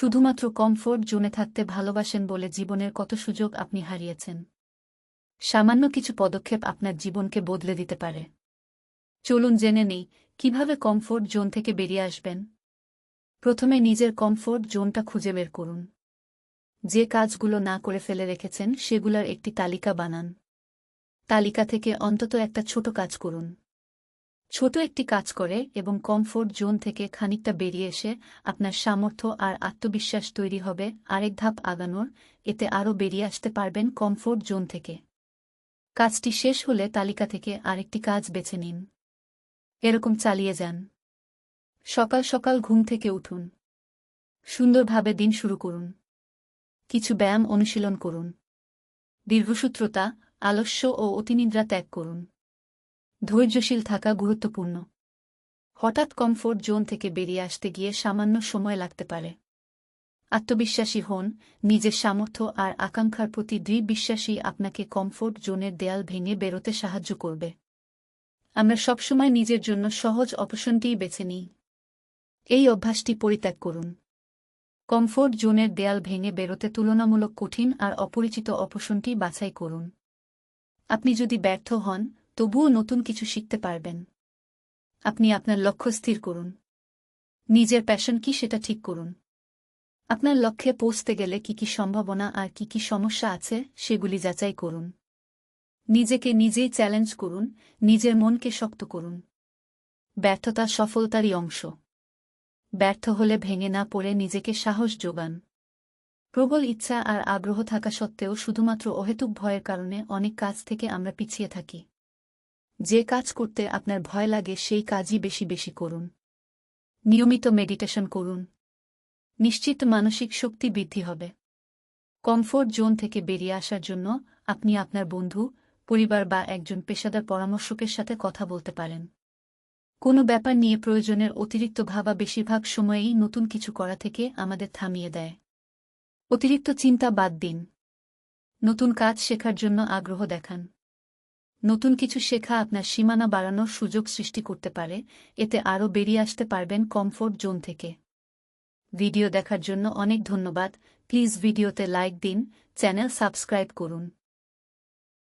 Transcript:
শুধুমাত্র কমফোর্ট জোনে থাকতে ভালোবাসেন বলে জীবনের কত সুযোগ আপনি হারিয়েছেন। সামান্য কিছু পদক্ষেপ আপনার জীবনকে বদলে দিতে পারে। চলুন জেনে নেই কিভাবে কমফোর্ট জোন থেকে বেরিয়ে আসবেন। প্রথমে নিজের কমফোর্ট জোনটা খুঁজে বের করুন। যে কাজগুলো না করে ফেলে রেখেছেন সেগুলোর একটি তালিকা বানান। তালিকা থেকে অন্তত একটা ছোট কাজ করুন। ছোট একটি কাজ করে এবং কমফোর্ট জোন থেকে খানিকটা বেরিয়ে এসে আপনার সামর্থ্য আর আত্মবিশ্বাস তৈরি হবে আরেক ধাপ আগানোর, এতে আরও বেরিয়ে আসতে পারবেন কমফোর্ট জোন থেকে। কাজটি শেষ হলে তালিকা থেকে আরেকটি কাজ বেছে নিন। এরকম চালিয়ে যান। সকাল সকাল ঘুম থেকে উঠুন। সুন্দরভাবে দিন শুরু করুন। কিছু ব্যায়াম অনুশীলন করুন। দীর্ঘসূত্রতা, আলস্য ও অতিনিদ্রা ত্যাগ করুন। ধৈর্যশীল থাকা গুরুত্বপূর্ণ। হঠাৎ কমফোর্ট জোন থেকে বেরিয়ে আসতে গিয়ে সামান্য সময় লাগতে পারে। আত্মবিশ্বাসী হন। নিজের সামর্থ্য আর আকাঙ্ক্ষার প্রতি দৃঢ় বিশ্বাসী আপনাকে কমফোর্ট জোনের দেয়াল ভেঙে বেরোতে সাহায্য করবে। আমরা সবসময় নিজের জন্য সহজ অপশনটিই বেছে নিই। এই অভ্যাসটি পরিত্যাগ করুন। কমফোর্ট জোনের দেয়াল ভেঙে বেরোতে তুলনামূলক কঠিন আর অপরিচিত অপশনটি বাছাই করুন। আপনি যদি ব্যর্থ হন, তবুও নতুন কিছু শিখতে পারবেন। আপনি আপনার লক্ষ্য স্থির করুন। নিজের প্যাশন কি সেটা ঠিক করুন। আপনার লক্ষ্যে পৌঁছতে গেলে কি সম্ভাবনা আর কি সমস্যা আছে সেগুলি যাচাই করুন। নিজেকে নিজেই চ্যালেঞ্জ করুন, নিজের মনকে শক্ত করুন। ব্যর্থতা সফলতারই অংশ। ব্যর্থ হলে ভেঙে না পড়ে নিজেকে সাহস যোগান। প্রবল ইচ্ছা আর আগ্রহ থাকা সত্ত্বেও শুধুমাত্র অহেতুক ভয়ের কারণে অনেক কাজ থেকে আমরা পিছিয়ে থাকি। যে কাজ করতে আপনার ভয় লাগে সেই কাজই বেশি বেশি করুন। নিয়মিত মেডিটেশন করুন। নিশ্চিত মানসিক শক্তি বৃদ্ধি হবে। কমফোর্ট জোন থেকে বেরিয়ে আসার জন্য আপনি আপনার বন্ধু, পরিবার বা একজন পেশাদার পরামর্শকের সাথে কথা বলতে পারেন। কোনো ব্যাপার নিয়ে প্রয়োজনের অতিরিক্ত ভাবা বেশিরভাগ সময়েই নতুন কিছু করা থেকে আমাদের থামিয়ে দেয়। অতিরিক্ত চিন্তা বাদ দিন। নতুন কাজ শেখার জন্য আগ্রহ দেখান। নতুন কিছু শেখা আপনার সীমানা বাড়ানোর সুযোগ সৃষ্টি করতে পারে, এতে আরও বেরিয়ে আসতে পারবেন কমফোর্ট জোন থেকে। ভিডিও দেখার জন্য অনেক ধন্যবাদ। প্লিজ ভিডিওতে লাইক দিন, চ্যানেল সাবস্ক্রাইব করুন।